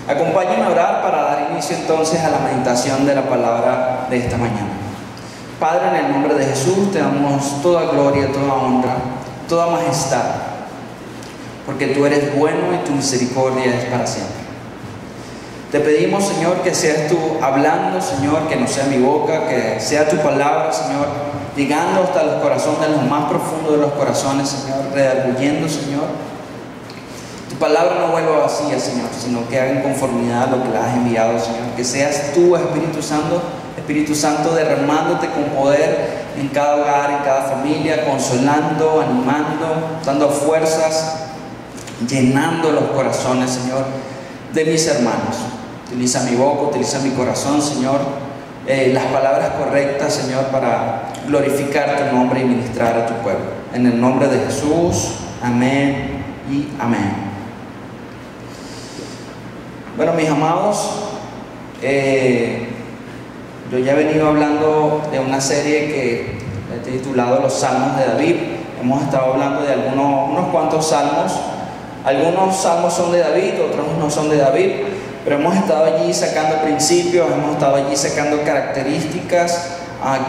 Acompáñenme a orar para dar inicio entonces a la meditación de la palabra de esta mañana. Padre, en el nombre de Jesús te damos toda gloria, toda honra, toda majestad, porque tú eres bueno y tu misericordia es para siempre. Te pedimos, Señor, que seas tú hablando, Señor, que no sea mi boca, que sea tu palabra, Señor, llegando hasta los corazones, lo más profundo de los corazones, Señor, redarguyendo, Señor. Tu palabra no vuelva vacía, Señor, sino que haga en conformidad a lo que la has enviado, Señor. Que seas tú, Espíritu Santo, derramándote con poder en cada hogar, en cada familia, consolando, animando, dando fuerzas, llenando los corazones, Señor, de mis hermanos. Utiliza mi boca, utiliza mi corazón, Señor, las palabras correctas, Señor, para glorificar tu nombre y ministrar a tu pueblo. En el nombre de Jesús, amén y amén. Bueno, mis amados, yo ya he venido hablando de una serie que he titulado Los Salmos de David. Hemos estado hablando de unos cuantos salmos. Algunos salmos son de David, otros no son de David, pero hemos estado allí sacando principios, hemos estado allí sacando características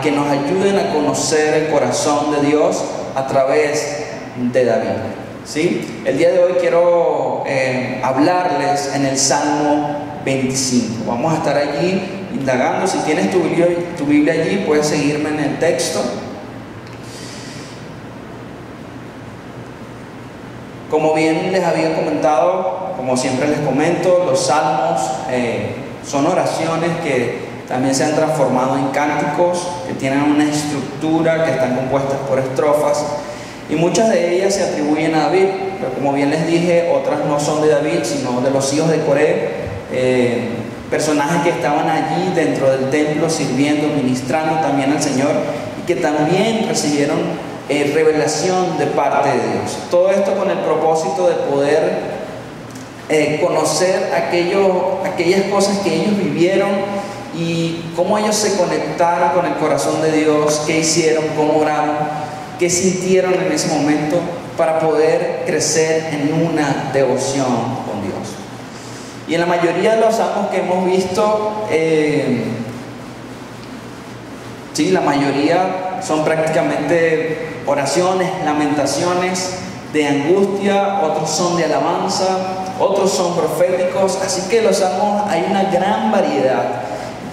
que nos ayuden a conocer el corazón de Dios a través de David. ¿Sí? El día de hoy quiero hablarles en el Salmo 25. Vamos a estar allí indagando. Si tienes tu Biblia allí, puedes seguirme en el texto. Como bien les había comentado, como siempre les comento, los salmos son oraciones que también se han transformado en cánticos, que tienen una estructura, que están compuestas por estrofas, y muchas de ellas se atribuyen a David, pero como bien les dije, otras no son de David, sino de los hijos de Coré, personajes que estaban allí dentro del templo sirviendo, ministrando también al Señor, y que también recibieron revelación de parte de Dios. Todo esto con el propósito de poder conocer aquellas cosas que ellos vivieron y cómo ellos se conectaron con el corazón de Dios, qué hicieron, cómo oraron, qué sintieron en ese momento para poder crecer en una devoción con Dios. Y en la mayoría de los salmos que hemos visto, la mayoría son prácticamente oraciones, lamentaciones de angustia, otros son de alabanza, otros son proféticos, así que los salmos hay una gran variedad,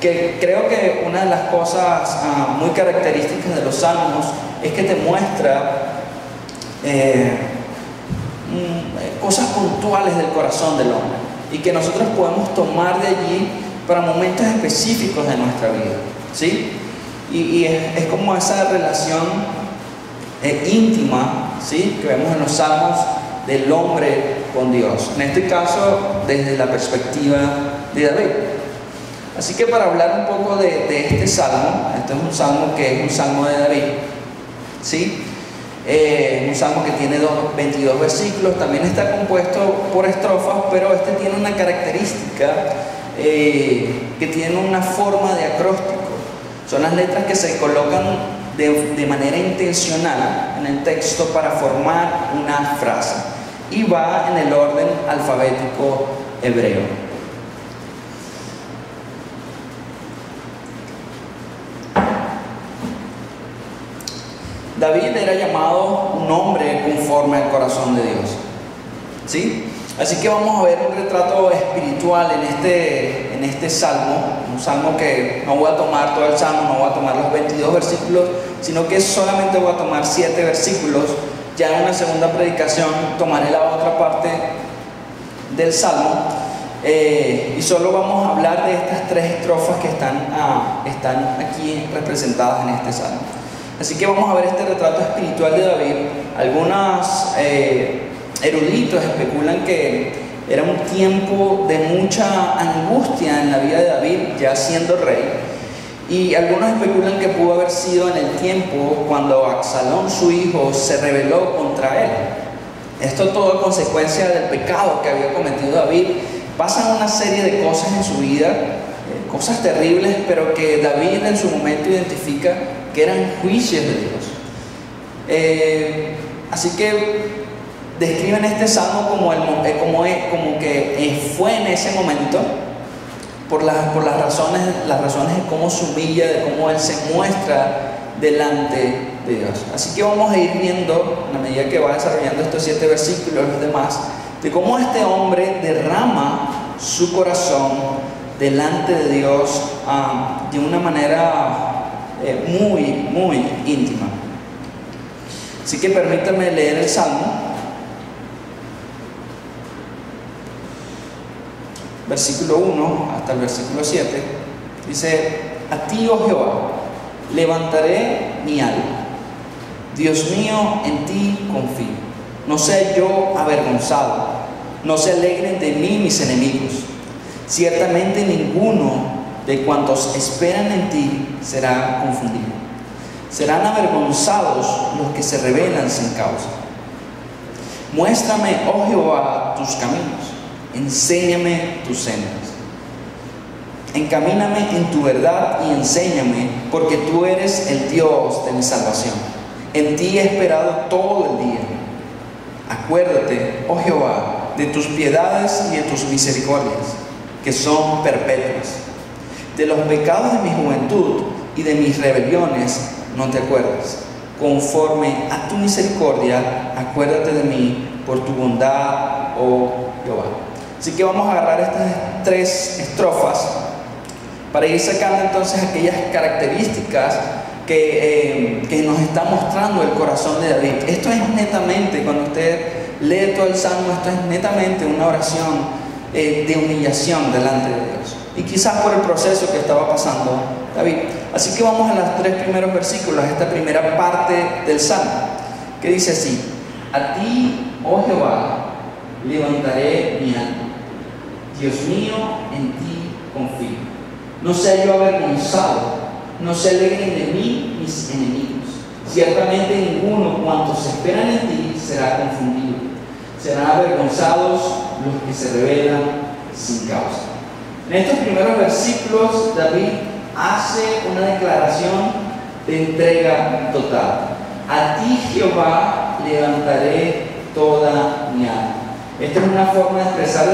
que creo que una de las cosas muy características de los salmos es que te muestra cosas puntuales del corazón del hombre y que nosotros podemos tomar de allí para momentos específicos de nuestra vida, ¿sí? Y es como esa relación íntima, ¿sí?, que vemos en los salmos del hombre con Dios, en este caso desde la perspectiva de David. Así que para hablar un poco de este salmo, este es un salmo que es un salmo de David, ¿sí? Un salmo que tiene 22 versículos, también está compuesto por estrofas, pero este tiene una característica que tiene una forma de acróstico. Son las letras que se colocan de manera intencional en el texto para formar una frase y va en el orden alfabético hebreo. David era llamado un hombre conforme al corazón de Dios, ¿sí? Así que vamos a ver un retrato espiritual en este salmo, un salmo que no voy a tomar todo el salmo, no voy a tomar los 22 versículos, sino que solamente voy a tomar 7 versículos. Ya en una segunda predicación tomaré la otra parte del salmo, y solo vamos a hablar de estas 3 estrofas que están aquí representadas en este salmo. Así que vamos a ver este retrato espiritual de David. Algunos eruditos especulan que era un tiempo de mucha angustia en la vida de David, ya siendo rey. Y algunos especulan que pudo haber sido en el tiempo cuando Absalón, su hijo, se rebeló contra él. Esto todo a consecuencia del pecado que había cometido David. Pasan una serie de cosas en su vida, cosas terribles, pero que David en su momento identifica que eran juicios de Dios. Así que describen este salmo como que fue en ese momento por las razones de cómo se humilla, de cómo él se muestra delante de Dios. Así que vamos a ir viendo, a medida que va desarrollando estos 7 versículos, los demás, de cómo este hombre derrama su corazón delante de Dios de una manera muy, muy íntima. Así que permítanme leer el Salmo, versículo 1 hasta el versículo 7. Dice: a ti, oh Jehová, levantaré mi alma. Dios mío, en ti confío. No sea yo avergonzado, no se alegren de mí mis enemigos. Ciertamente ninguno de cuantos esperan en ti será confundido. Serán avergonzados los que se rebelan sin causa. Muéstrame, oh Jehová, tus caminos, enséñame tus sendas. Encamíname en tu verdad y enséñame, porque tú eres el Dios de mi salvación. En ti he esperado todo el día. Acuérdate, oh Jehová, de tus piedades y de tus misericordias, que son perpetuas. De los pecados de mi juventud y de mis rebeliones no te acuerdas. Conforme a tu misericordia, acuérdate de mí por tu bondad, oh Jehová. Así que vamos a agarrar estas 3 estrofas para ir sacando entonces aquellas características que nos está mostrando el corazón de David. Esto es netamente, cuando usted lee todo el Salmo, esto es netamente una oración de humillación delante de Dios. Y quizás por el proceso que estaba pasando David. Así que vamos a los 3 primeros versículos, esta primera parte del Salmo, que dice así: a ti, oh Jehová, levantaré mi alma. Dios mío, en ti confío. No sea yo avergonzado, no se alegren de mí mis enemigos. Ciertamente ninguno cuantos esperan en ti será confundido. Serán avergonzados los que se rebelan sin causa. En estos primeros versículos, David hace una declaración de entrega total. A ti, Jehová, levantaré toda mi alma. Esta es una forma de expresar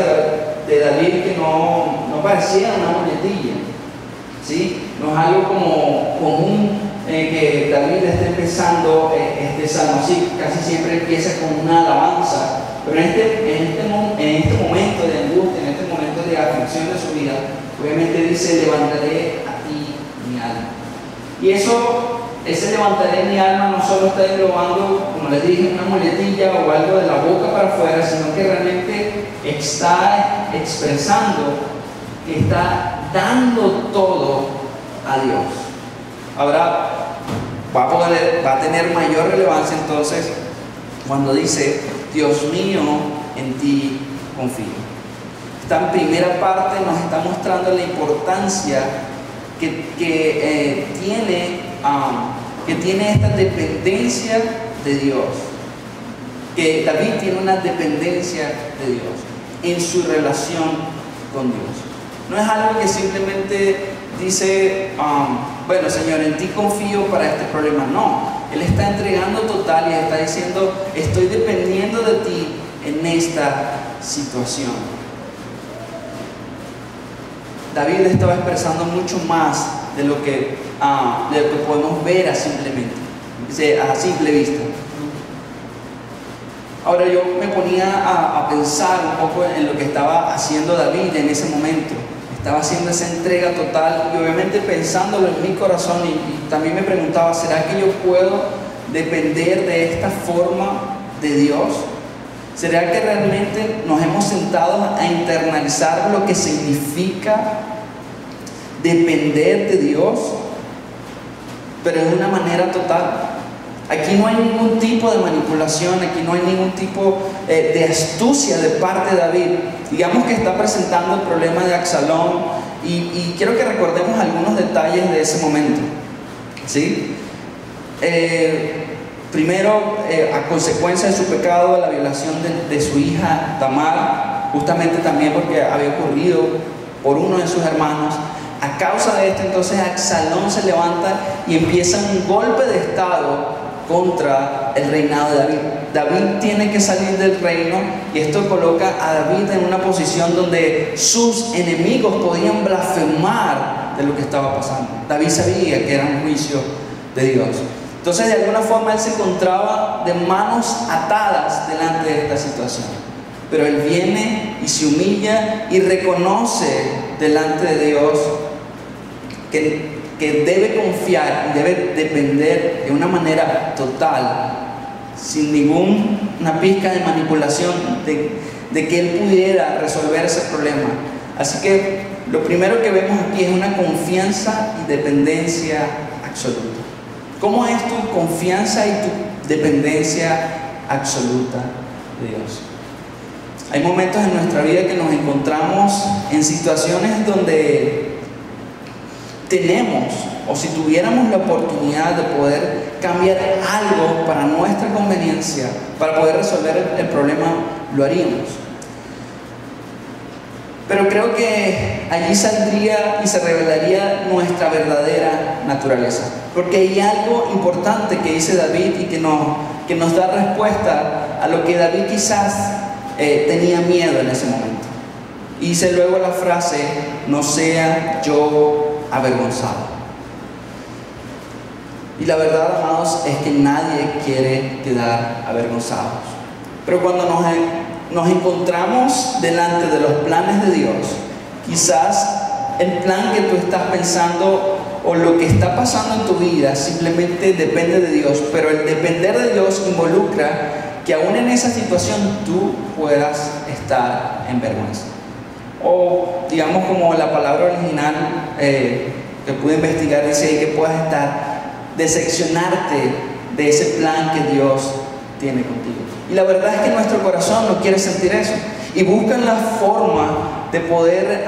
de David que no parecía una muletilla, ¿sí? No es algo como común que David esté empezando este salmo así. Casi siempre empieza con una alabanza, pero en este momento de angustia, en este momento de aflicción de su vida, obviamente dice: levantaré a ti mi alma. Y ese levantaré mi alma no solo está englobando, como les dije, una muletilla o algo de la boca para afuera, sino que realmente está expresando que está dando todo a Dios. Ahora va a tener mayor relevancia entonces cuando dice: Dios mío, en ti confío. Esta primera parte nos está mostrando la importancia que tiene esta dependencia de Dios. Que David tiene una dependencia de Dios en su relación con Dios. No es algo que simplemente dice: bueno, Señor, en ti confío para este problema. No, Él está entregando total y está diciendo: estoy dependiendo de ti en esta situación. David estaba expresando mucho más de lo que podemos ver a simple vista. Ahora yo me ponía a pensar un poco en lo que estaba haciendo David en ese momento. Estaba haciendo esa entrega total y obviamente pensándolo en mi corazón y también me preguntaba: ¿será que yo puedo depender de esta forma de Dios? ¿Será que realmente nos hemos sentado a internalizar lo que significa depender de Dios? Pero de una manera total. Aquí no hay ningún tipo de manipulación, aquí no hay ningún tipo de astucia de parte de David. Digamos que está presentando el problema de Absalón y quiero que recordemos algunos detalles de ese momento, ¿sí? Primero, a consecuencia de su pecado, la violación de su hija Tamar, justamente también porque había ocurrido por uno de sus hermanos. A causa de esto, entonces Absalón se levanta y empieza un golpe de estado contra el reinado de David. David tiene que salir del reino y esto coloca a David en una posición donde sus enemigos podían blasfemar de lo que estaba pasando. David sabía que era un juicio de Dios. Entonces, de alguna forma, él se encontraba de manos atadas delante de esta situación. Pero él viene y se humilla y reconoce delante de Dios que debe confiar y debe depender de una manera total, sin ninguna pizca de manipulación, de que él pudiera resolver ese problema. Así que lo primero que vemos aquí es una confianza y dependencia absoluta. ¿Cómo es tu confianza y tu dependencia absoluta de Dios? Hay momentos en nuestra vida que nos encontramos en situaciones donde tenemos, o si tuviéramos la oportunidad de poder cambiar algo para nuestra conveniencia, para poder resolver el problema, lo haríamos. Pero creo que allí saldría y se revelaría nuestra verdadera naturaleza. Porque hay algo importante que dice David y que nos da respuesta a lo que David quizás tenía miedo en ese momento. Y dice luego la frase: no sea yo avergonzado. Y la verdad, amados, es que nadie quiere quedar avergonzados. Pero cuando nos encontramos delante de los planes de Dios, quizás el plan que tú estás pensando o lo que está pasando en tu vida simplemente depende de Dios, pero el depender de Dios involucra que aún en esa situación tú puedas estar en vergüenza. O digamos, como la palabra original que pude investigar dice ahí, que puedas decepcionarte de ese plan que Dios tiene contigo. Y la verdad es que nuestro corazón no quiere sentir eso y buscan la forma de poder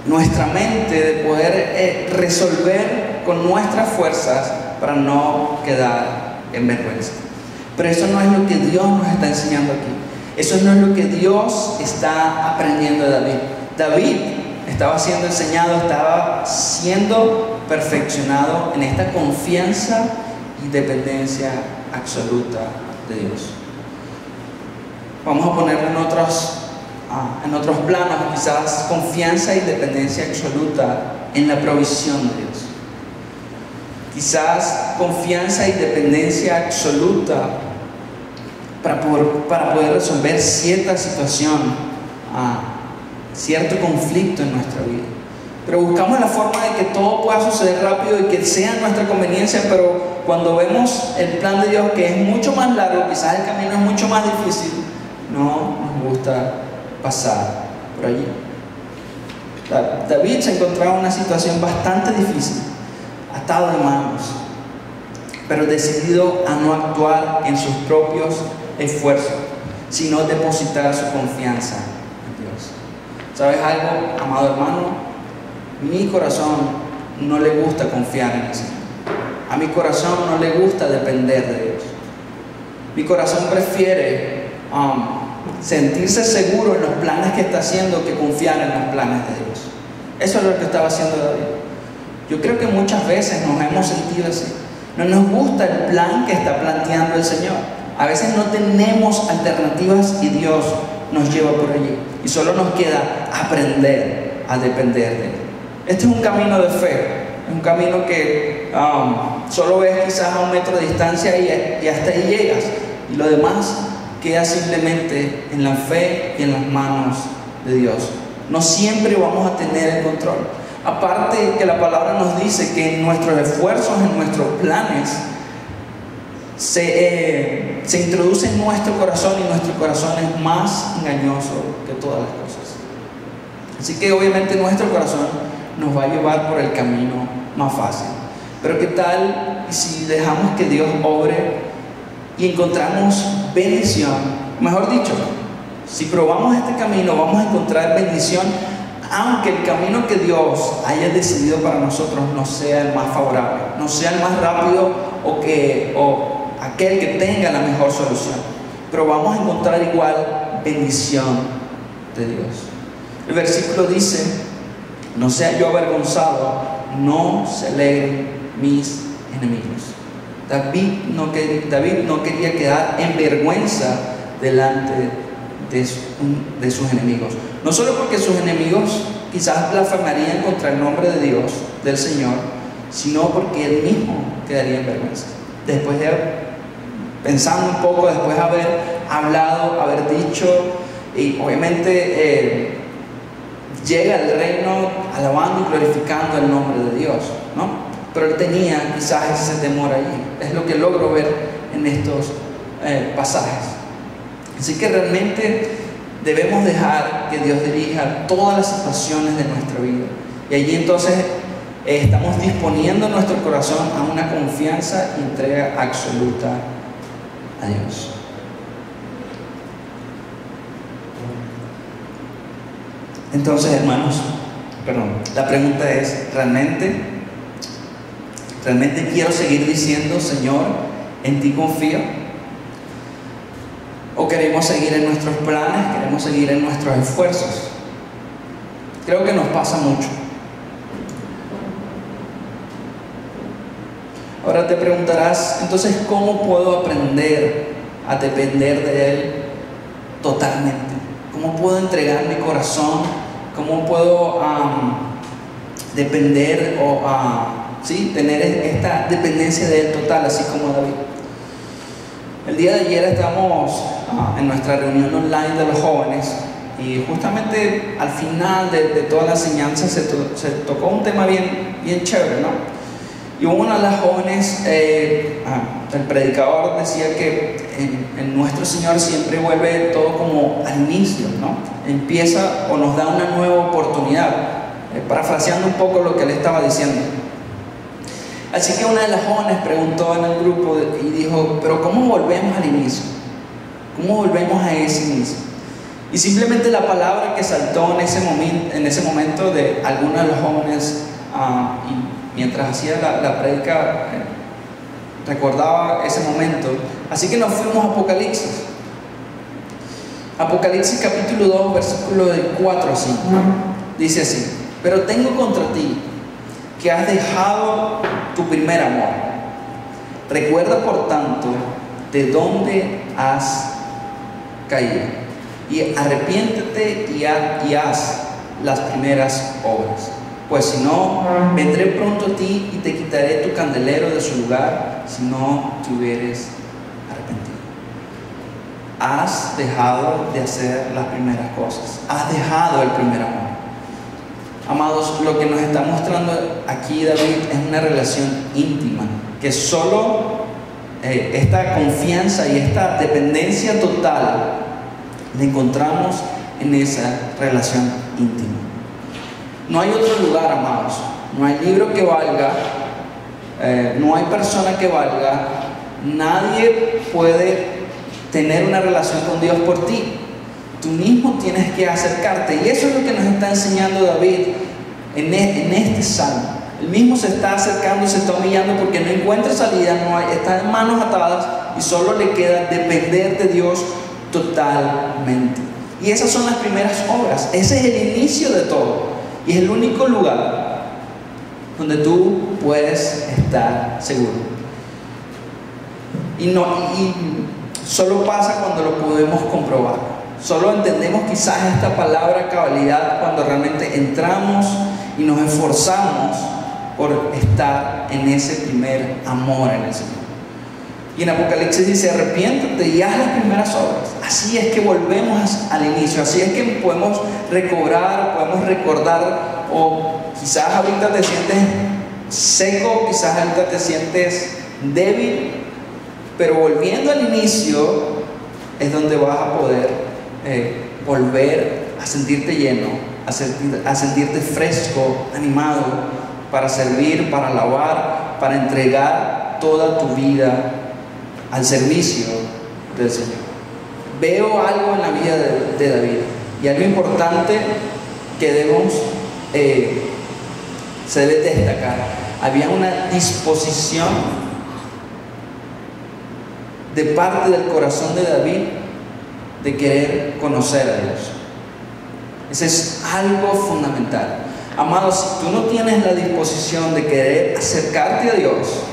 nuestra mente, de poder resolver con nuestras fuerzas para no quedar en vergüenza. Pero eso no es lo que Dios nos está enseñando aquí. Eso no es lo que Dios está aprendiendo de David. David estaba siendo enseñado, estaba siendo perfeccionado en esta confianza y dependencia absoluta de Dios. Vamos a ponerlo en otros planos, quizás confianza y dependencia absoluta en la provisión de Dios. Quizás confianza y dependencia absoluta para poder resolver cierta situación, cierto conflicto en nuestra vida. Pero buscamos la forma de que todo pueda suceder rápido y que sea nuestra conveniencia, pero cuando vemos el plan de Dios, que es mucho más largo, quizás el camino es mucho más difícil, no nos gusta pasar por allí. David se encontraba en una situación bastante difícil, atado de manos, pero decidido a no actuar en sus propios esfuerzos, sino depositar su confianza en Dios. ¿Sabes algo, amado hermano? Mi corazón no le gusta confiar en el Señor. A mi corazón no le gusta depender de Dios. Mi corazón prefiere sentirse seguro en los planes que está haciendo que confiar en los planes de Dios. Eso es lo que estaba haciendo David. Yo creo que muchas veces nos hemos sentido así. No nos gusta el plan que está planteando el Señor. A veces no tenemos alternativas y Dios nos lleva por allí. Y solo nos queda aprender a depender de Él. Este es un camino de fe. Es un camino que solo ves quizás a 1 metro de distancia y hasta ahí llegas. Y lo demás queda simplemente en la fe y en las manos de Dios. No siempre vamos a tener el control. Aparte que la palabra nos dice que en nuestros esfuerzos, en nuestros planes, se introduce en nuestro corazón y nuestro corazón es más engañoso que todas las cosas. Así que obviamente nuestro corazón nos va a llevar por el camino más fácil. Pero ¿qué tal si dejamos que Dios obre y encontramos bendición? Mejor dicho, si probamos este camino vamos a encontrar bendición, aunque el camino que Dios haya decidido para nosotros no sea el más favorable, no sea el más rápido o aquel que tenga la mejor solución. Pero vamos a encontrar igual bendición de Dios. El versículo dice: no sea yo avergonzado, no se alegren mis enemigos. David no quería quedar en vergüenza delante de sus enemigos. No solo porque sus enemigos quizás blasfemarían contra el nombre de Dios, del Señor, sino porque él mismo quedaría en vergüenza. Después de pensando un poco, después de haber hablado, haber dicho, y obviamente llega al reino alabando y glorificando el nombre de Dios, ¿no? Pero él tenía quizás ese temor allí. Es lo que logro ver en estos pasajes. Así que realmente debemos dejar que Dios dirija todas las situaciones de nuestra vida. Y allí entonces estamos disponiendo nuestro corazón a una confianza y entrega absoluta a Dios. Entonces, hermanos, la pregunta es, ¿realmente quiero seguir diciendo, Señor, en ti confío? ¿O queremos seguir en nuestros planes, queremos seguir en nuestros esfuerzos? Creo que nos pasa mucho. Ahora te preguntarás, entonces, ¿cómo puedo aprender a depender de Él totalmente? ¿Cómo puedo entregar mi corazón? ¿Cómo puedo depender o tener esta dependencia de Él total, así como David? El día de ayer estábamos en nuestra reunión online de los jóvenes y justamente al final de toda la enseñanza se tocó un tema bien chévere, ¿no? Y una de las jóvenes, el predicador decía que en nuestro Señor siempre vuelve todo como al inicio, ¿no? Empieza o nos da una nueva oportunidad, parafraseando un poco lo que él estaba diciendo. Así que una de las jóvenes preguntó en el grupo y dijo, pero ¿cómo volvemos al inicio? ¿Cómo volvemos a ese inicio? Y simplemente la palabra que saltó en ese momento de algunos de los jóvenes, y mientras hacía la prédica, recordaba ese momento. Así que nos fuimos a Apocalipsis. Apocalipsis capítulo 2, versículo del 4 a 5. Dice así: pero tengo contra ti que has dejado tu primer amor. Recuerda por tanto de dónde has caído y arrepiéntete y haz las primeras obras. Pues si no, vendré pronto a ti y te quitaré tu candelero de su lugar si no te hubieres arrepentido. Has dejado de hacer las primeras cosas. Has dejado el primer amor. Amados, lo que nos está mostrando aquí David es una relación íntima, que solo esta confianza y esta dependencia total la encontramos en esa relación íntima. No hay otro lugar, amados. No hay libro que valga, no hay persona que valga. Nadie puede tener una relación con Dios por ti. Tú mismo tienes que acercarte. Y eso es lo que nos está enseñando David en este salmo. Él mismo se está acercando, se está humillando porque no encuentra salida, está en manos atadas y solo le queda depender de Dios totalmente. Y esas son las primeras obras. Ese es el inicio de todo. Y es el único lugar donde tú puedes estar seguro. Y solo pasa cuando lo podemos comprobar. Solo entendemos quizás esta palabra cabalidad cuando realmente entramos y nos esforzamos por estar en ese primer amor en el Señor. Y en Apocalipsis dice: arrepiéntate y haz las primeras obras. Así es que volvemos al inicio. Así es que podemos recobrar, podemos recordar. O quizás ahorita te sientes seco, quizás ahorita te sientes débil, pero volviendo al inicio es donde vas a poder volver a sentirte lleno, a sentirte fresco, animado para servir, para alabar, para entregar toda tu vida al servicio del Señor. Veo algo en la vida de David, y algo importante que se debe destacar. Había una disposición de parte del corazón de David de querer conocer a Dios. Ese es algo fundamental. Amados, si tú no tienes la disposición de querer acercarte a Dios,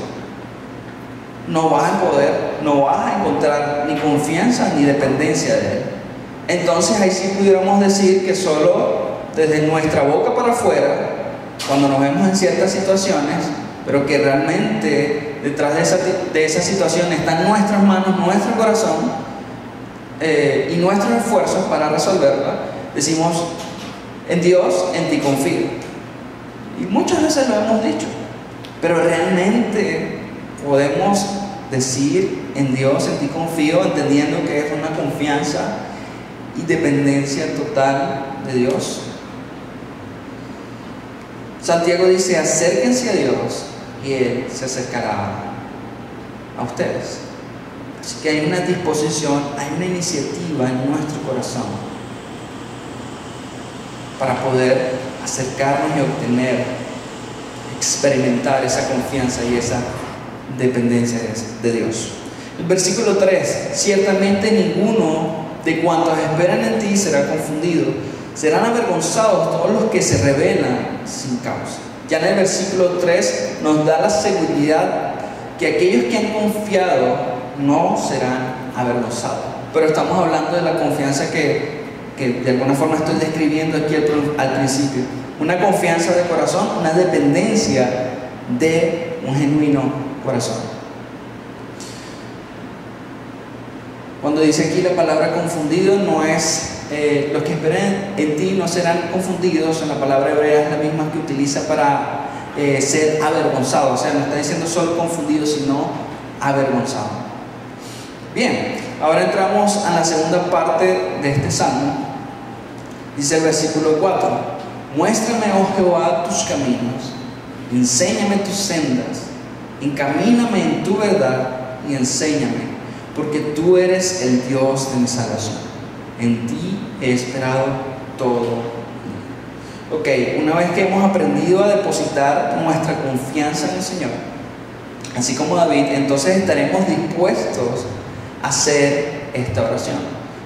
no vas a poder, no vas a encontrar ni confianza ni dependencia de Él. Entonces ahí sí pudiéramos decir que solo desde nuestra boca para afuera, cuando nos vemos en ciertas situaciones, pero que realmente detrás de esa situación están nuestras manos, nuestro corazón y nuestros esfuerzos para resolverla, decimos: en Dios, en ti confío. Y muchas veces lo hemos dicho, pero realmente podemos decir: en Dios, en ti confío, entendiendo que es una confianza y dependencia total de Dios. Santiago dice: acérquense a Dios y Él se acercará a ustedes. Así que hay una disposición, hay una iniciativa en nuestro corazón para poder acercarnos y obtener, experimentar esa confianza y esa dependencia de Dios. El versículo 3: ciertamente ninguno de cuantos esperan en ti será confundido, serán avergonzados todos los que se rebelan sin causa. Ya en el versículo 3 nos da la seguridad que aquellos que han confiado no serán avergonzados. Pero estamos hablando de la confianza que de alguna forma estoy describiendo aquí al principio. Una confianza de corazón, una dependencia de un genuino corazón. Cuando dice aquí la palabra confundido, no es los que esperen en ti no serán confundidos. En la palabra hebrea es la misma que utiliza para ser avergonzado. O sea, no está diciendo solo confundido, sino avergonzado. Bien, ahora entramos a la segunda parte de este salmo. Dice el versículo 4: muéstrame, oh Jehová, tus caminos, enséñame tus sendas, encamíname en tu verdad y enséñame, porque tú eres el Dios de mi salvación. En ti he esperado todo. Ok, una vez que hemos aprendido a depositar nuestra confianza en el Señor, así como David, entonces estaremos dispuestos a hacer esta oración.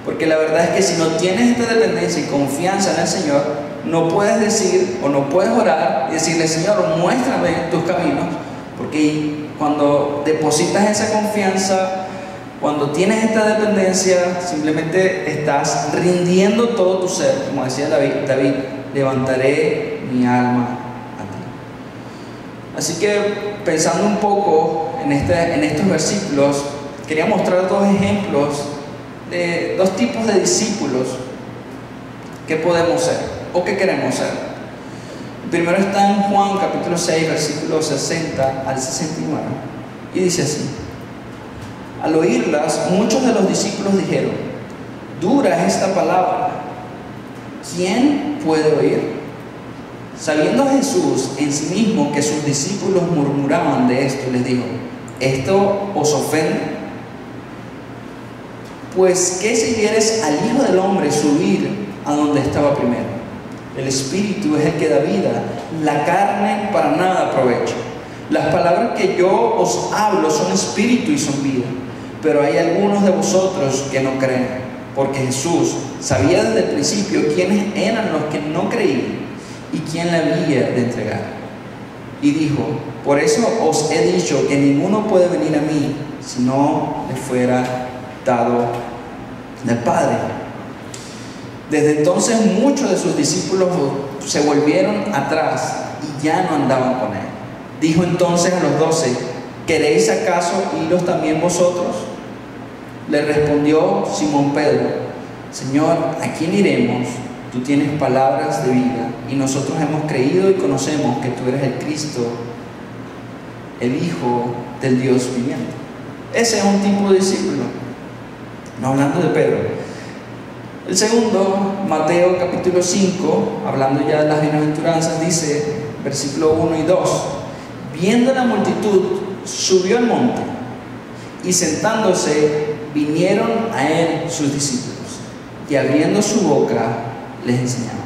Porque la verdad es que si no tienes esta dependencia y confianza en el Señor, no puedes decir o no puedes orar y decirle: Señor, muéstrame tus caminos. Porque cuando depositas esa confianza, cuando tienes esta dependencia, simplemente estás rindiendo todo tu ser. Como decía David, levantaré mi alma a ti. Así que pensando un poco en estos versículos, quería mostrar dos ejemplos de dos tipos de discípulos que podemos ser o que queremos ser. El primero está en Juan capítulo 6, versículos 60 al 69, y dice así: al oírlas, muchos de los discípulos dijeron: dura es esta palabra, ¿quién puede oír? Sabiendo Jesús en sí mismo que sus discípulos murmuraban de esto, les dijo: ¿esto os ofende? Pues ¿qué si vieres al Hijo del Hombre subir a donde estaba primero? El Espíritu es el que da vida, la carne para nada aprovecha. Las palabras que yo os hablo son espíritu y son vida, pero hay algunos de vosotros que no creen, porque Jesús sabía desde el principio quiénes eran los que no creían y quién le había de entregar. Y dijo: por eso os he dicho que ninguno puede venir a mí si no le fuera dado del Padre. Desde entonces muchos de sus discípulos se volvieron atrás y ya no andaban con él. Dijo entonces a los 12: ¿queréis acaso iros también vosotros? Le respondió Simón Pedro: Señor, ¿a quién iremos? Tú tienes palabras de vida, y nosotros hemos creído y conocemos que tú eres el Cristo, el Hijo del Dios viviente. Ese es un tipo de discípulo, no hablando de Pedro. El segundo, Mateo capítulo 5, hablando ya de las bienaventuranzas, dice, versículo 1 y 2: viendo la multitud, subió al monte, y sentándose, vinieron a él sus discípulos, y abriendo su boca, les enseñaba.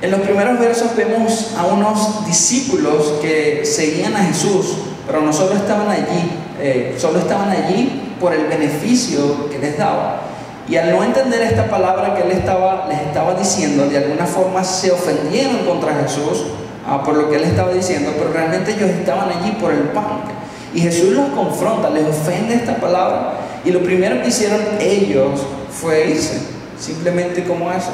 En los primeros versos vemos a unos discípulos que seguían a Jesús, pero no solo estaban allí por el beneficio que les daba. Y al no entender esta palabra que les estaba diciendo, de alguna forma se ofendieron contra Jesús por lo que él estaba diciendo, pero realmente ellos estaban allí por el pan. Y Jesús los confronta, les ofende esta palabra. Y lo primero que hicieron ellos fue irse, simplemente como eso.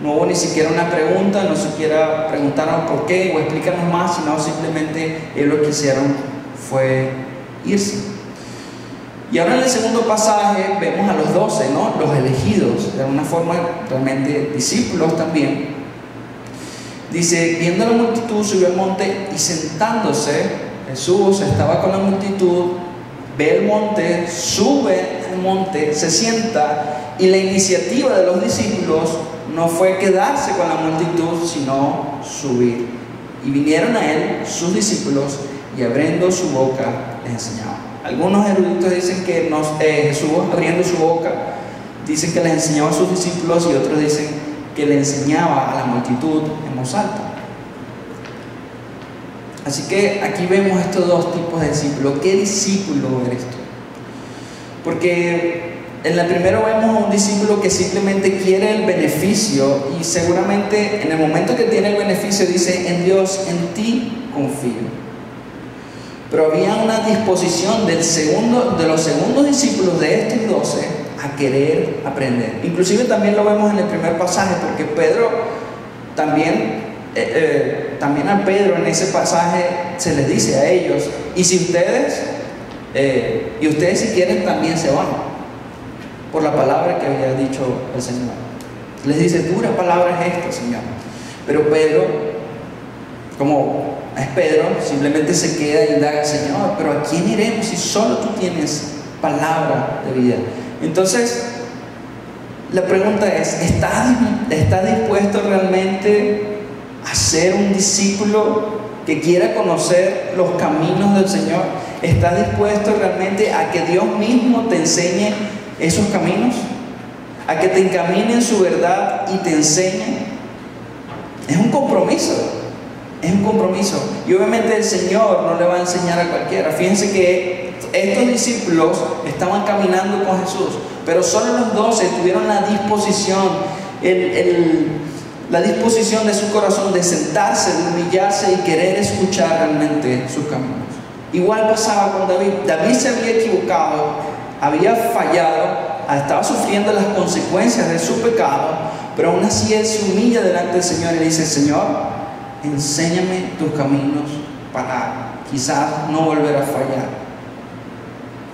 No hubo ni siquiera una pregunta, no siquiera preguntaron por qué o explícanos más, sino simplemente ellos lo que hicieron fue irse. Y ahora en el segundo pasaje vemos a los 12, ¿no? Los elegidos, de alguna forma realmente discípulos también. Dice, viendo la multitud subió al monte y sentándose, Jesús estaba con la multitud, ve el monte, sube al monte, se sienta, y la iniciativa de los discípulos no fue quedarse con la multitud, sino subir. Y vinieron a él sus discípulos y abriendo su boca les enseñaba. Algunos eruditos dicen que Jesús abriendo su boca, dicen que les enseñaba a sus discípulos, y otros dicen que le enseñaba a la multitud en voz alta. Así que aquí vemos estos dos tipos de discípulos. ¿Qué discípulo eres tú? Porque en la primera vemos a un discípulo que simplemente quiere el beneficio, y seguramente en el momento que tiene el beneficio dice, en Dios, en ti confío. Pero había una disposición de los segundos discípulos de estos 12 a querer aprender. Inclusive también lo vemos en el primer pasaje, porque Pedro también a Pedro en ese pasaje se les dice a ellos, y si ustedes si quieren también se van, por la palabra que había dicho el Señor. Les dice, dura palabra es esta, Señor. Pero Pedro, como es Pedro, simplemente se queda y indaga, Señor, pero ¿a quién iremos si solo tú tienes palabra de vida? Entonces, la pregunta es, ¿estás dispuesto realmente a ser un discípulo que quiera conocer los caminos del Señor? ¿Estás dispuesto realmente a que Dios mismo te enseñe esos caminos? ¿A que te encamine en su verdad y te enseñe? Es un compromiso. Es un compromiso. Y obviamente el Señor no le va a enseñar a cualquiera. Fíjense que estos discípulos estaban caminando con Jesús, pero solo los 12 tuvieron la disposición, la disposición de su corazón de sentarse, de humillarse y querer escuchar realmente sus caminos. Igual pasaba con David. David se había equivocado, había fallado, estaba sufriendo las consecuencias de su pecado, pero aún así él se humilla delante del Señor y le dice, Señor, enséñame tus caminos para quizás no volver a fallar.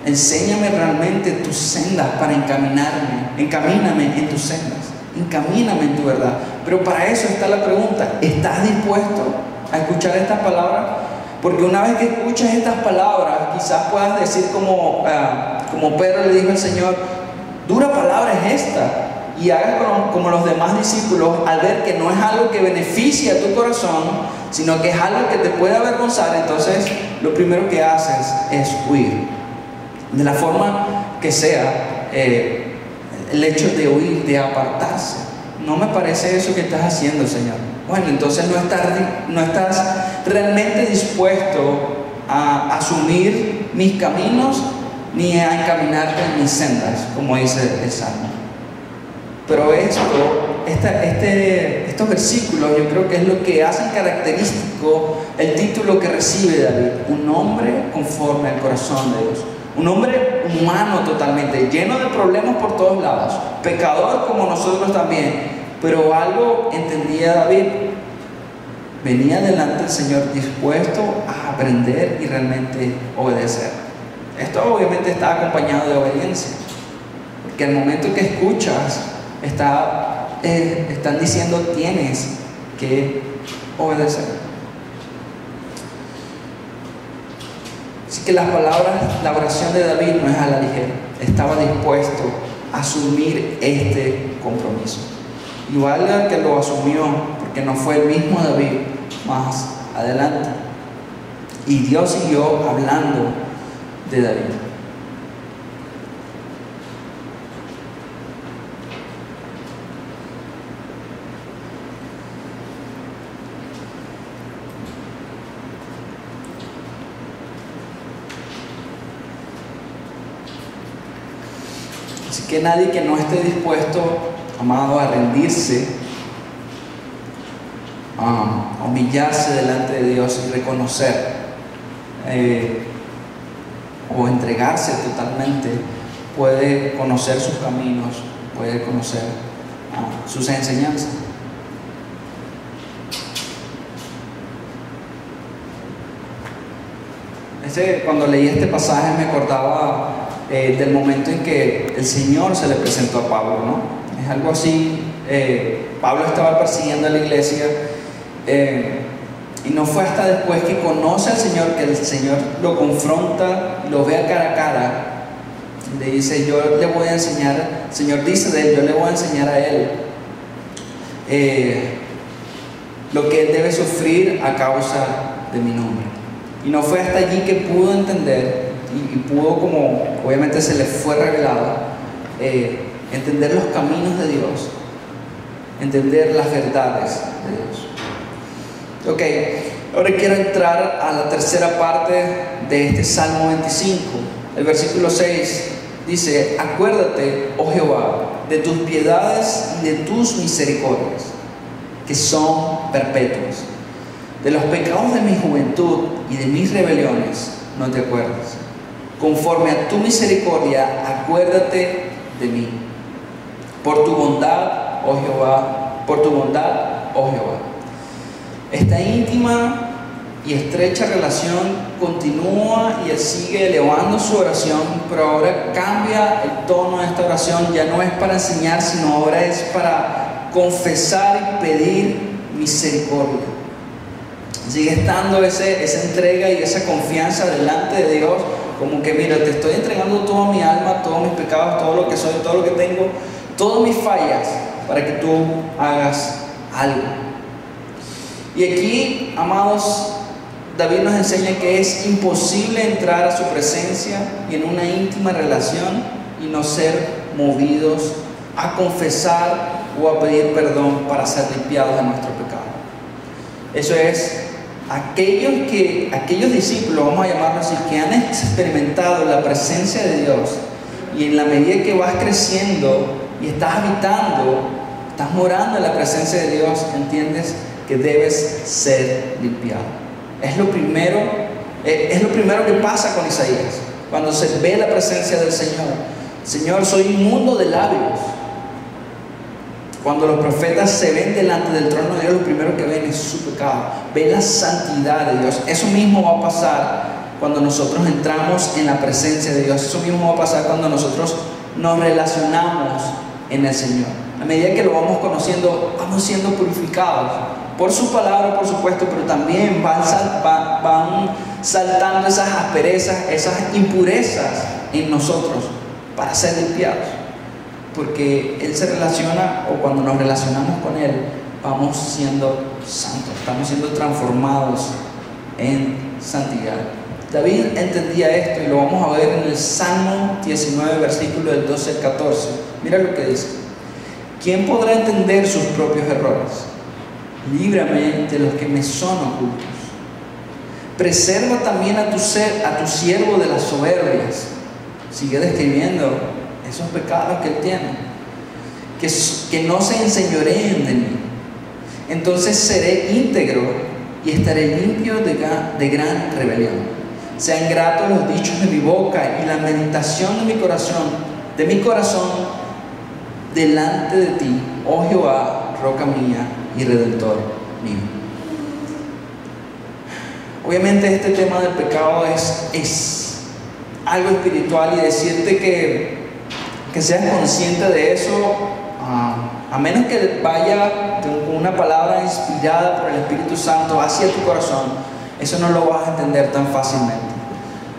Enséñame realmente tus sendas para encamíname en tus sendas, encamíname en tu verdad. Pero para eso está la pregunta, ¿estás dispuesto a escuchar estas palabras? Porque una vez que escuchas estas palabras, quizás puedas decir como Pedro le dijo al Señor, dura palabra es esta. Y hagas como los demás discípulos, al ver que no es algo que beneficie a tu corazón, sino que es algo que te puede avergonzar, entonces lo primero que haces es huir. De la forma que sea, el hecho de huir, de apartarse. No me parece eso que estás haciendo, Señor. Bueno, entonces no estás realmente dispuesto a asumir mis caminos ni a encaminarte en mis sendas, como dice el Salmo. Pero estos versículos yo creo que es lo que hacen característico el título que recibe David, un hombre conforme al corazón de Dios. Un hombre humano totalmente, lleno de problemas por todos lados, pecador como nosotros también, pero algo entendía David, venía delante del Señor dispuesto a aprender y realmente obedecer. Esto obviamente está acompañado de obediencia, porque al momento que escuchas, están diciendo tienes que obedecer. Así que las palabras, la oración de David no es a la ligera. Estaba dispuesto a asumir este compromiso. Igual que lo asumió, porque no fue el mismo David más adelante. Y Dios siguió hablando de David. Así que nadie que no esté dispuesto, amado, a rendirse, a humillarse delante de Dios y reconocer o entregarse totalmente, puede conocer sus caminos, puede conocer sus enseñanzas. Cuando leí este pasaje me acordaba del momento en que el Señor se le presentó a Pablo, ¿no? Es algo así. Pablo estaba persiguiendo a la iglesia y no fue hasta después que conoce al Señor, que el Señor lo confronta, lo ve cara a cara, le dice: yo le voy a enseñar, el Señor dice de él, yo le voy a enseñar a él lo que él debe sufrir a causa de mi nombre. Y no fue hasta allí que pudo entender y pudo, como obviamente se le fue revelado, entender los caminos de Dios, entender las verdades de Dios. Ok, ahora quiero entrar a la tercera parte de este Salmo 25. El versículo 6 dice: acuérdate, oh Jehová, de tus piedades y de tus misericordias, que son perpetuas. De los pecados de mi juventud y de mis rebeliones no te acuerdas. Conforme a tu misericordia, acuérdate de mí. Por tu bondad, oh Jehová, por tu bondad, oh Jehová. Esta íntima y estrecha relación continúa y él sigue elevando su oración, pero ahora cambia el tono de esta oración. Ya no es para enseñar, sino ahora es para confesar y pedir misericordia. Sigue estando esa entrega y esa confianza delante de Dios, como que mira, te estoy entregando toda mi alma, todos mis pecados, todo lo que soy, todo lo que tengo, todas mis fallas, para que tú hagas algo. Y aquí, amados, David nos enseña que es imposible entrar a su presencia y en una íntima relación y no ser movidos a confesar o a pedir perdón para ser limpiados de nuestro pecado. Eso es, aquellos discípulos, vamos a llamarlos así, que han experimentado la presencia de Dios, y en la medida que vas creciendo y estás habitando, estás morando en la presencia de Dios, entiendes que debes ser limpiado. Es lo primero que pasa con Isaías, cuando se ve la presencia del Señor. Señor, soy inmundo de labios. Cuando los profetas se ven delante del trono de Dios, lo primero que ven es su pecado, ven la santidad de Dios. Eso mismo va a pasar cuando nosotros entramos en la presencia de Dios. Eso mismo va a pasar cuando nosotros nos relacionamos en el Señor. A medida que lo vamos conociendo, vamos siendo purificados por su palabra, por supuesto, pero también van saltando esas asperezas, esas impurezas en nosotros para ser limpiados. Porque Él se relaciona, o cuando nos relacionamos con Él, vamos siendo santos, estamos siendo transformados en santidad. David entendía esto y lo vamos a ver en el Salmo 19, versículo del 12 al 14. Mira lo que dice: ¿quién podrá entender sus propios errores? Líbrame de los que me son ocultos. Preserva también a tu siervo de las soberbias. Sigue describiendo esos pecados que él tiene, que no se enseñoreen de mí. Entonces seré íntegro y estaré limpio de gran rebelión. Sean gratos los dichos de mi boca y la meditación de mi corazón delante de ti, oh Jehová, roca mía y redentor mío. Obviamente este tema del pecado es algo espiritual, y decirte que seas consciente de eso, a menos que vaya con una palabra inspirada por el Espíritu Santo hacia tu corazón, eso no lo vas a entender tan fácilmente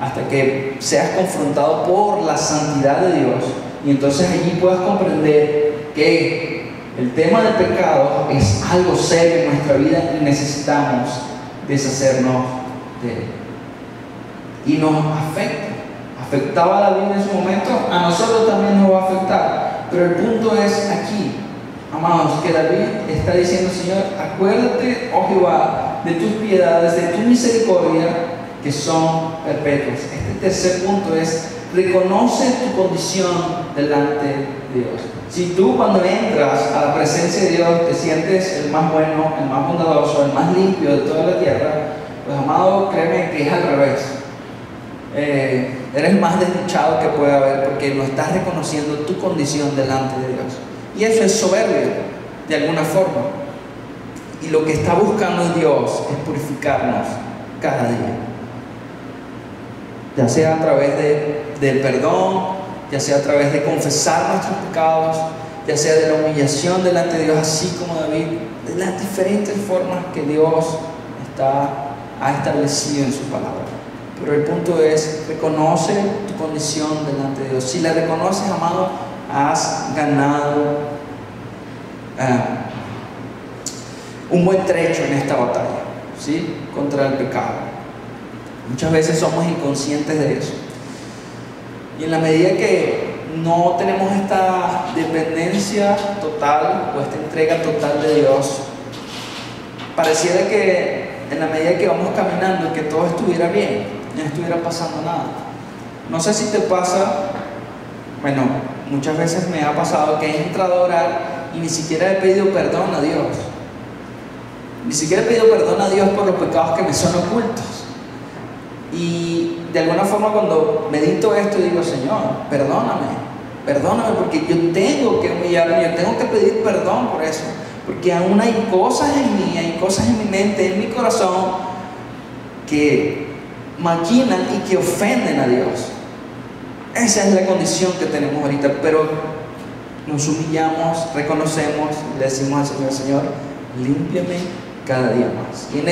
hasta que seas confrontado por la santidad de Dios, y entonces allí puedas comprender que el tema del pecado es algo serio en nuestra vida y necesitamos deshacernos de él. Y nos afectaba a la vida en su momento, a nosotros también nos va a afectar. Pero el punto es aquí, amados, que David está diciendo: Señor, acuérdate, oh Jehová, de tus piedades, de tu misericordia, que son perpetuas. Este tercer punto es: reconoce tu condición delante de Dios. Si tú, cuando entras a la presencia de Dios, te sientes el más bueno, el más bondadoso, el más limpio de toda la tierra, pues, amado, créeme que es al revés. eres el más desdichado que puede haber, porque no estás reconociendo tu condición delante de Dios. Y eso es soberbio, de alguna forma. Y lo que está buscando Dios es purificarnos cada día. Ya sea a través del perdón, ya sea a través de confesar nuestros pecados, ya sea de la humillación delante de Dios, así como David, de las diferentes formas que Dios ha establecido en su palabra. Pero el punto es, reconoce tu condición delante de Dios. Si la reconoces, amado, has ganado un buen trecho en esta batalla, ¿sí?, contra el pecado. Muchas veces somos inconscientes de eso. Y en la medida que no tenemos esta dependencia total o esta entrega total de Dios, pareciera que en la medida que vamos caminando, que todo estuviera bien, no estuviera pasando nada. No sé si te pasa, bueno, muchas veces me ha pasado que he entrado a orar y ni siquiera he pedido perdón a Dios. Ni siquiera he pedido perdón a Dios por los pecados que me son ocultos. Y de alguna forma cuando medito esto digo, Señor, perdóname, porque yo tengo que humillarme, yo tengo que pedir perdón por eso, porque aún hay cosas en mí, hay cosas en mi mente, en mi corazón, que maquinan y que ofenden a Dios. Esa es la condición que tenemos ahorita, pero nos humillamos, reconocemos, le decimos al Señor, Señor, límpiame cada día más. Y en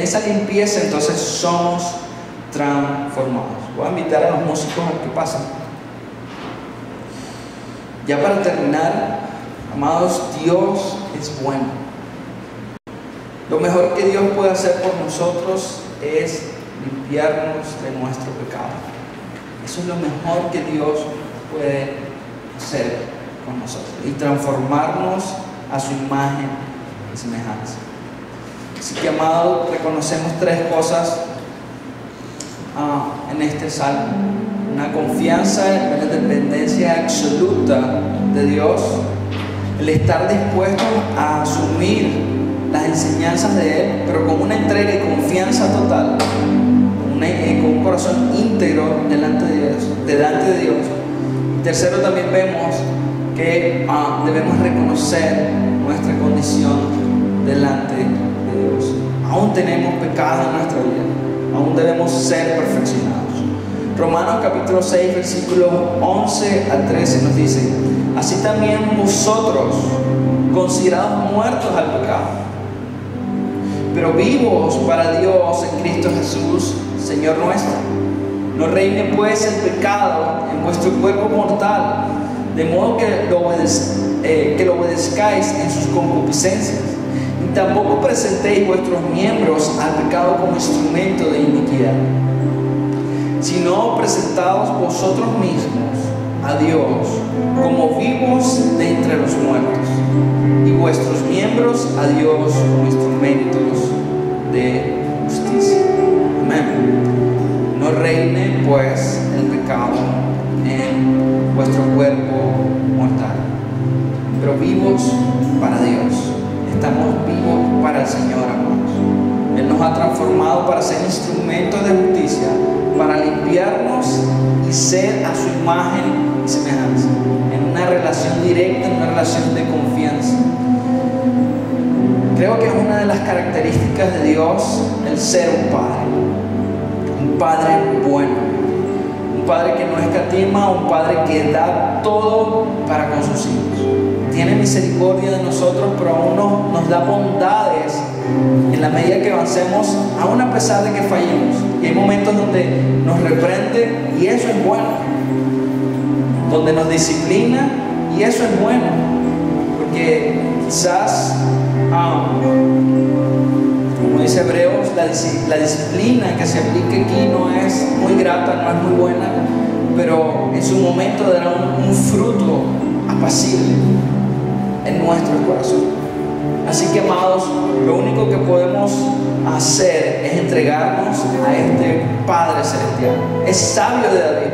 esa limpieza entonces somos transformados. Voy a invitar a los músicos a que pasen. Ya para terminar, amados, Dios es bueno. Lo mejor que Dios puede hacer por nosotros es limpiarnos de nuestro pecado. Eso es lo mejor que Dios puede hacer con nosotros y transformarnos a su imagen y semejanza. Así que, amados, reconocemos tres cosas en este salmo: una confianza, una dependencia absoluta de Dios, el estar dispuesto a asumir las enseñanzas de Él, pero con una entrega y confianza total, con un corazón íntegro delante de Dios. Y tercero, también vemos que debemos reconocer nuestra condición delante de Dios. Aún tenemos pecado en nuestra vida, aún debemos ser perfeccionados. Romanos capítulo 6, versículos 11 al 13 nos dice: así también vosotros, considerados muertos al pecado, pero vivos para Dios en Cristo Jesús, Señor nuestro. No reine pues el pecado en vuestro cuerpo mortal, de modo que lo obedezcáis en sus concupiscencias, y tampoco presentéis vuestros miembros al pecado como instrumento de iniquidad, sino presentaos vosotros mismos a Dios como vivos de entre los muertos, y vuestros miembros a Dios como instrumentos de justicia. Amén. No reine pues el pecado en vuestro cuerpo mortal, pero vivos para Dios. Estamos vivos para el Señor, amados. Él nos ha transformado para ser instrumentos de justicia, para limpiarnos y ser a su imagen y semejanza, en una relación directa, en una relación de confianza. Creo que es una de las características de Dios el ser un padre bueno, un padre que no escatima, un padre que da todo para con sus hijos. Tiene misericordia de nosotros, pero aún nos da bondades en la medida que avancemos, aún a pesar de que fallemos. Y hay momentos donde nos reprende y eso es bueno, donde nos disciplina y eso es bueno, porque quizás como dice Hebreos, la disciplina que se aplica aquí no es muy grata, no es muy buena, pero en su momento dará un fruto apacible en nuestro corazón. Así que, amados, lo único que podemos hacer es entregarnos a este Padre Celestial. Es sabio de David.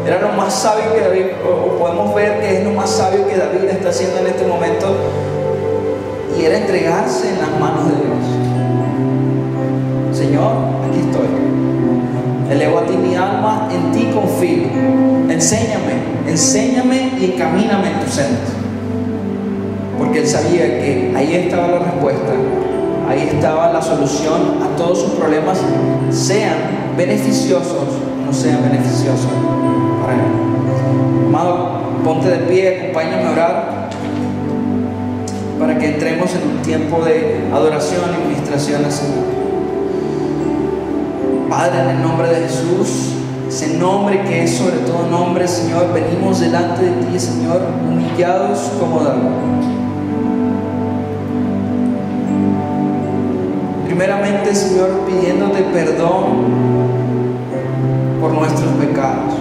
Era lo más sabio que David, o podemos ver que es lo más sabio que David está haciendo en este momento, y era entregarse en las manos de Dios. Señor, aquí estoy. Elevo a ti mi alma. ti confío. Enséñame y encamíname en tus sendas. Porque él sabía que ahí estaba la respuesta, ahí estaba la solución a todos sus problemas, sean beneficiosos o no sean beneficiosos para él. Amado, ponte de pie, acompáñame a orar para que entremos en un tiempo de adoración y ministración al Señor. Padre, en el nombre de Jesús, ese nombre que es sobre todo nombre, Señor, venimos delante de ti, Señor, humillados como David. Primeramente, Señor, pidiéndote perdón por nuestros pecados,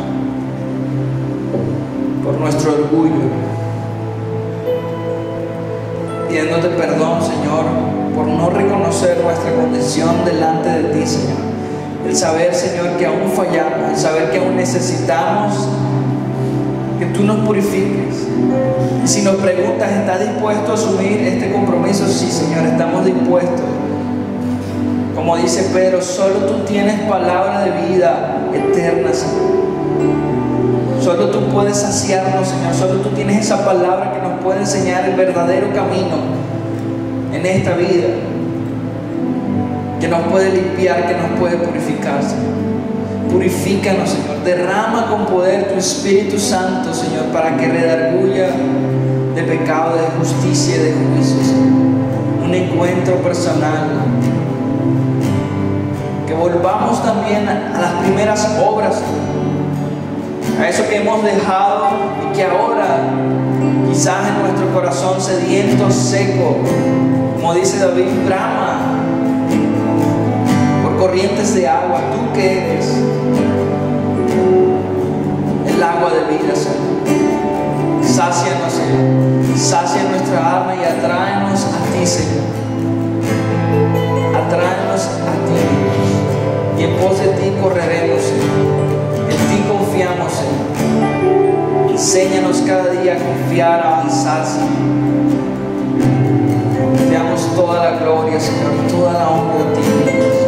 por nuestro orgullo, pidiéndote perdón, Señor, por no reconocer nuestra condición delante de ti, Señor. El saber, Señor, que aún fallamos, el saber que aún necesitamos que tú nos purifiques. Y si nos preguntas, ¿estás dispuesto a asumir este compromiso? Sí, Señor, estamos dispuestos. Como dice Pedro, solo tú tienes palabra de vida eterna, Señor. Solo tú puedes saciarnos, Señor. Solo tú tienes esa palabra que nos puede enseñar el verdadero camino en esta vida, que nos puede limpiar, que nos puede purificar, Señor. Purifícanos, Señor. Derrama con poder tu Espíritu Santo, Señor, para que redarguya de pecado, de justicia y de juicio, Señor. Un encuentro personal. Que volvamos también a las primeras obras, Señor. A eso que hemos dejado y que ahora quizás en nuestro corazón sediento, seco, como dice David, brama por corrientes de agua. Tú que eres el agua de vida, Señor. Sácianos, Señor. Sacia nuestra alma y atráenos a ti, Señor. Atráenos a ti, Dios. Y en pos de ti correremos, Señor. En ti confiamos, Señor. Enséñanos cada día a confiar, a avanzar, Señor. Te damos toda la gloria, Señor, toda la honra a ti, Dios.